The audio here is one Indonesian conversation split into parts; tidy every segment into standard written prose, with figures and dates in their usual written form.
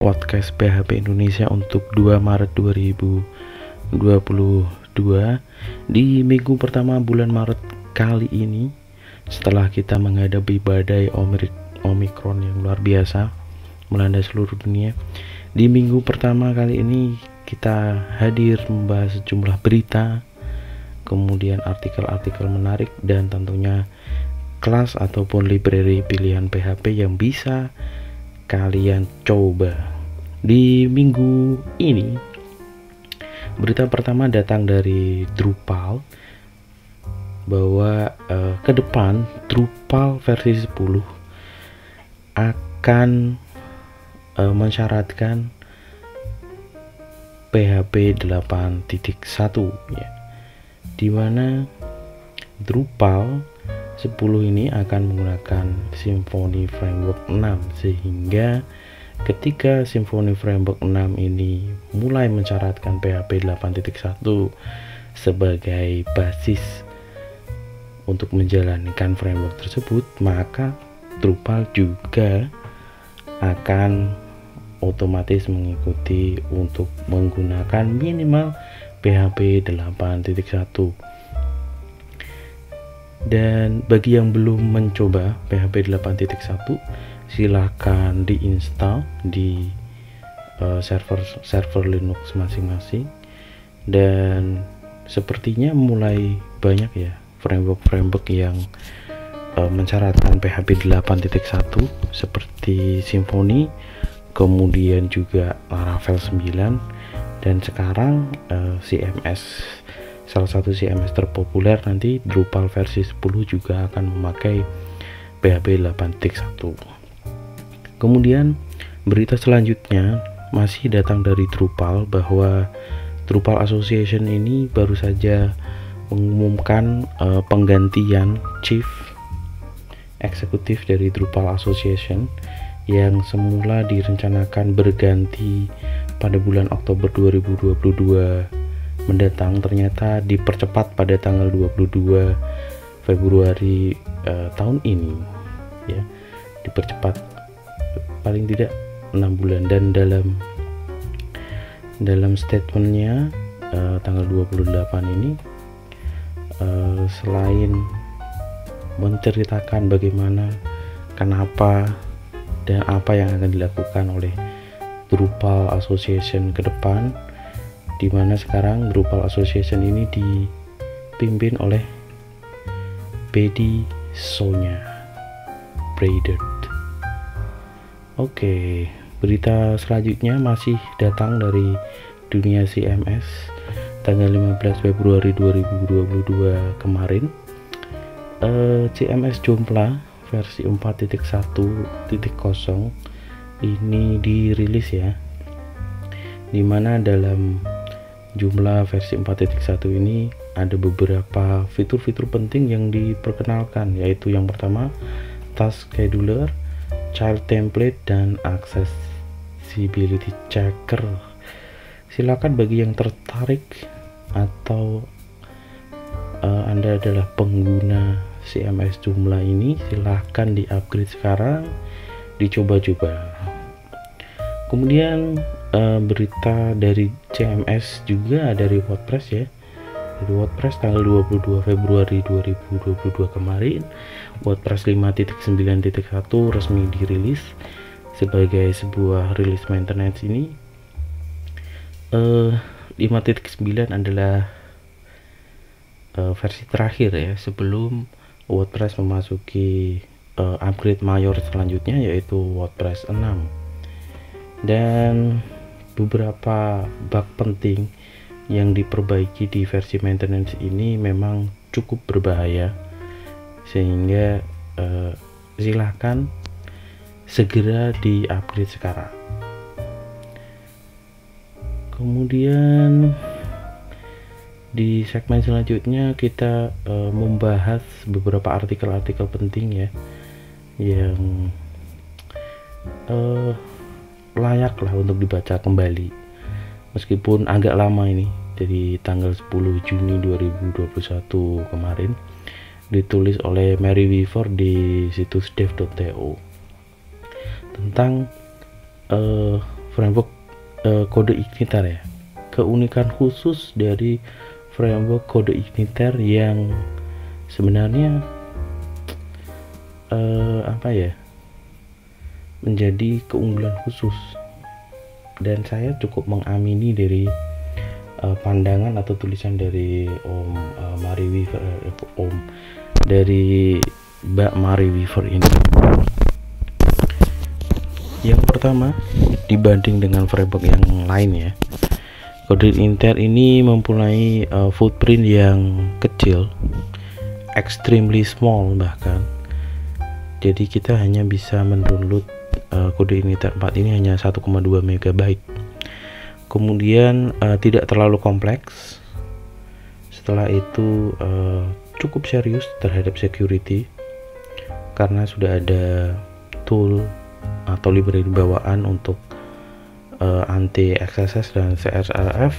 podcast PHP Indonesia untuk 2 Maret 2022. Di minggu pertama bulan Maret kali ini, setelah kita menghadapi badai Omikron yang luar biasa melanda seluruh dunia, di minggu pertama kali ini kita hadir membahas sejumlah berita, kemudian artikel-artikel menarik, dan tentunya kelas ataupun library pilihan PHP yang bisa kalian coba. Di minggu ini, berita pertama datang dari Drupal bahwa ke depan Drupal versi 10 akan mensyaratkan PHP 8.1 ya, dimana Drupal 10 ini akan menggunakan Symfony Framework 6, sehingga ketika Symfony Framework 6 ini mulai mensyaratkan PHP 8.1 sebagai basis untuk menjalankan framework tersebut, maka Drupal juga akan otomatis mengikuti untuk menggunakan minimal PHP 8.1. Dan bagi yang belum mencoba PHP 8.1, silahkan diinstal di server Linux masing-masing. Dan sepertinya mulai banyak ya framework yang mensyaratkan PHP 8.1 seperti Symfony, kemudian juga Laravel 9, dan sekarang CMS, salah satu CMS terpopuler nanti Drupal versi 10 juga akan memakai PHP 8.1. Kemudian berita selanjutnya masih datang dari Drupal bahwa Drupal Association ini baru saja mengumumkan penggantian Chief Eksekutif dari Drupal Association yang semula direncanakan berganti pada bulan Oktober 2022 mendatang, ternyata dipercepat pada tanggal 22 Februari tahun ini ya, dipercepat paling tidak 6 bulan. Dan dalam statementnya tanggal 28 ini, selain menceritakan bagaimana, kenapa, dan apa yang akan dilakukan oleh Drupal Association ke depan, di mana sekarang Drupal Association ini dipimpin oleh Bedi Sonya Braided. Oke, berita selanjutnya masih datang dari dunia CMS tanggal 15 Februari 2022 kemarin. CMS Joomla versi 4.1.0 ini dirilis ya, dimana dalam Joomla versi 4.1 ini ada beberapa fitur-fitur penting yang diperkenalkan, yaitu yang pertama Task Scheduler, Child Template, dan Accessibility Checker. Silakan bagi yang tertarik atau Anda adalah pengguna CMS Joomla ini, silahkan di-upgrade sekarang, dicoba-coba. Kemudian berita dari CMS juga dari WordPress ya. Dari WordPress tanggal 22 Februari 2022 kemarin, WordPress 5.9.1 resmi dirilis sebagai sebuah rilis maintenance. Ini 5.9 adalah versi terakhir ya, sebelum WordPress memasuki upgrade mayor selanjutnya, yaitu WordPress 6. Dan beberapa bug penting yang diperbaiki di versi maintenance ini memang cukup berbahaya, sehingga silahkan segera di-upgrade sekarang. Kemudian di segmen selanjutnya kita membahas beberapa artikel-artikel penting ya, yang layak lah untuk dibaca kembali, meskipun agak lama ini, dari tanggal 10 Juni 2021 kemarin, ditulis oleh Mary Weaver di situs dev.to tentang framework kode Igniter ya. Keunikan khusus dari framework kode Igniter yang sebenarnya menjadi keunggulan khusus, dan saya cukup mengamini dari pandangan atau tulisan dari Mary Weaver, dari Mbak Mary Weaver ini. Yang pertama, dibanding dengan framework yang lain ya, kode Igniter ini mempunyai footprint yang kecil, extremely small bahkan. Jadi kita hanya bisa mendownload kode Igniter 4 ini hanya 1,2 MB. Kemudian tidak terlalu kompleks. Setelah itu cukup serius terhadap security karena sudah ada tool atau library bawaan untuk anti XSS dan CSRF.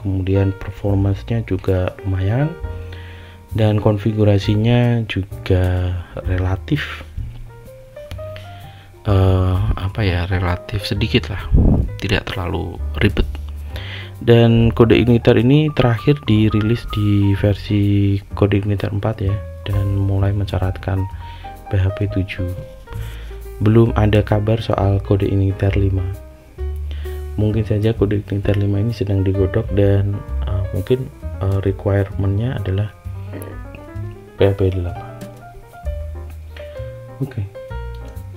Kemudian performance-nya juga lumayan, dan konfigurasinya juga relatif relatif sedikit lah, tidak terlalu ribet. Dan kode Igniter ini terakhir dirilis di versi kode Igniter 4 ya, dan mulai mensyaratkan PHP 7. Belum ada kabar soal kode Igniter 5. Mungkin saja kode Igniter 5 ini sedang digodok, dan mungkin requirement-nya adalah PHP 8. Oke.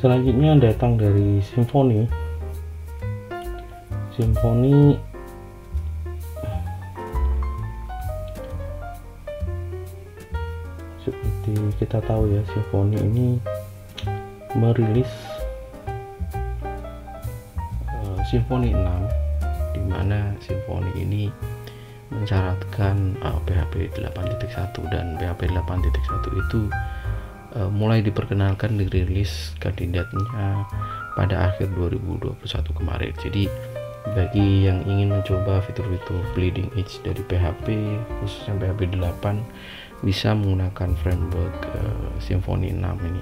Selanjutnya datang dari Symfony. Symfony seperti kita tahu ya, Symfony ini merilis Symfony 6, di mana Symfony ini mensyaratkan PHP 8.1, dan PHP 8.1 itu mulai diperkenalkan dirilis kandidatnya pada akhir 2021 kemarin. Jadi bagi yang ingin mencoba fitur-fitur bleeding edge dari PHP, khususnya PHP 8, bisa menggunakan framework Symfony 6 ini.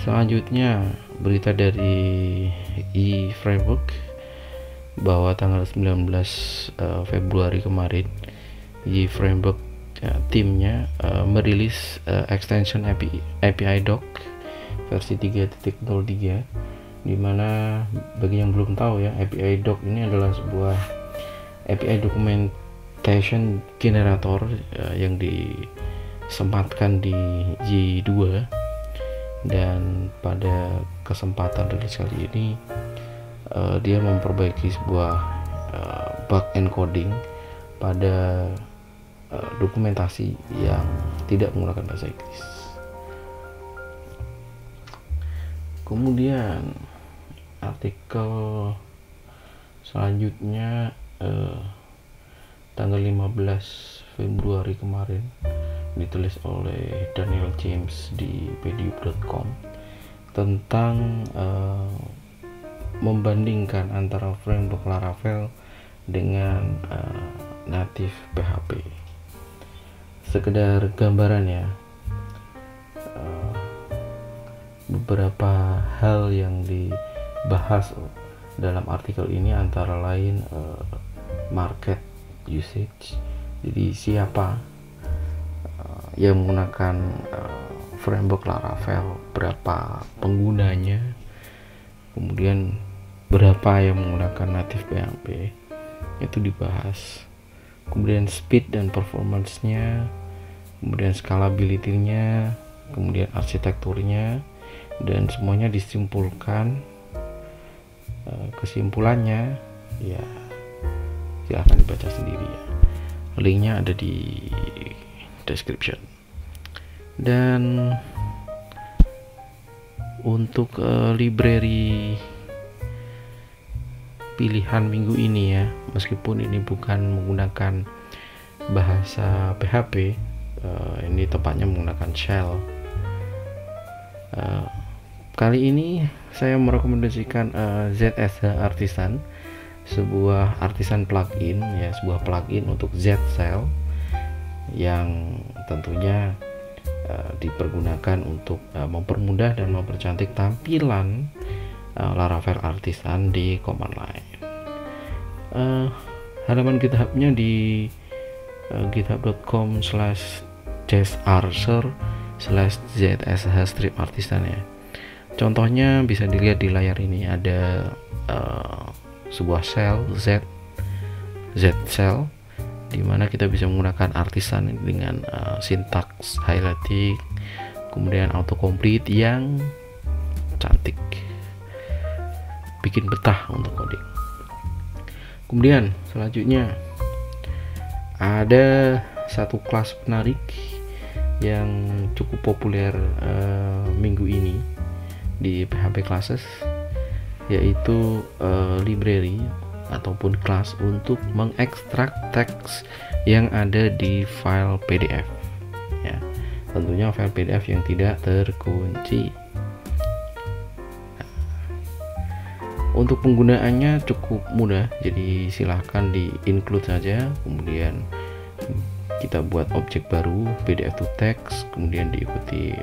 Selanjutnya berita dari eFramework bahwa tanggal 19 Februari kemarin eFramework timnya merilis extension API Doc versi 3.03, dimana bagi yang belum tahu ya, API Doc ini adalah sebuah API documentation generator yang disempatkan di J2, dan pada kesempatan rilis kali ini dia memperbaiki sebuah bug encoding pada dokumentasi yang tidak menggunakan bahasa Inggris. Kemudian artikel selanjutnya tanggal 15 Februari kemarin ditulis oleh Daniel James di pedium.com tentang membandingkan antara framework Laravel dengan native PHP. Sekedar gambaran ya, beberapa hal yang dibahas dalam artikel ini antara lain market usage, jadi siapa yang menggunakan framework Laravel, berapa penggunanya, kemudian berapa yang menggunakan native PHP, itu dibahas. Kemudian speed dan performance-nya, kemudian scalability-nya, kemudian arsitekturnya, dan semuanya disimpulkan. Kesimpulannya ya silahkan dibaca sendiri ya, linknya ada di description. Dan untuk library pilihan minggu ini ya, meskipun ini bukan menggunakan bahasa PHP, ini tepatnya menggunakan shell. Kali ini saya merekomendasikan ZSH Artisan, sebuah artisan plugin ya, sebuah plugin untuk Z-Shell yang tentunya dipergunakan untuk mempermudah dan mempercantik tampilan Laravel Artisan di command line. Halaman GitHub-nya di github.com/jasarser/zsh-strip-artisan ya. Contohnya bisa dilihat di layar ini, ada sebuah shell z shell di mana kita bisa menggunakan artisan dengan sintaks highlighting, kemudian autocomplete yang cantik, bikin betah untuk coding. Kemudian selanjutnya ada satu kelas menarik yang cukup populer minggu ini di PHP Classes, yaitu library ataupun kelas untuk mengekstrak teks yang ada di file PDF ya. Tentunya file PDF yang tidak terkunci. Untuk penggunaannya cukup mudah, jadi silahkan di include saja, kemudian kita buat objek baru PDF to text, kemudian diikuti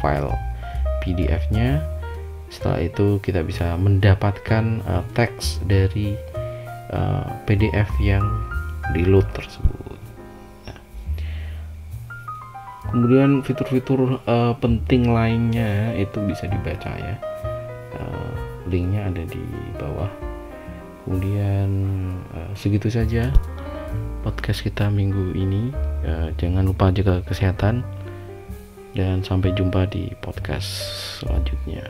file PDF-nya. Setelah itu kita bisa mendapatkan teks dari PDF yang di load tersebut. Nah, kemudian fitur-fitur penting lainnya itu bisa dibaca ya. Linknya ada di bawah. Kemudian segitu saja podcast kita minggu ini. Jangan lupa jaga kesehatan dan sampai jumpa di podcast selanjutnya.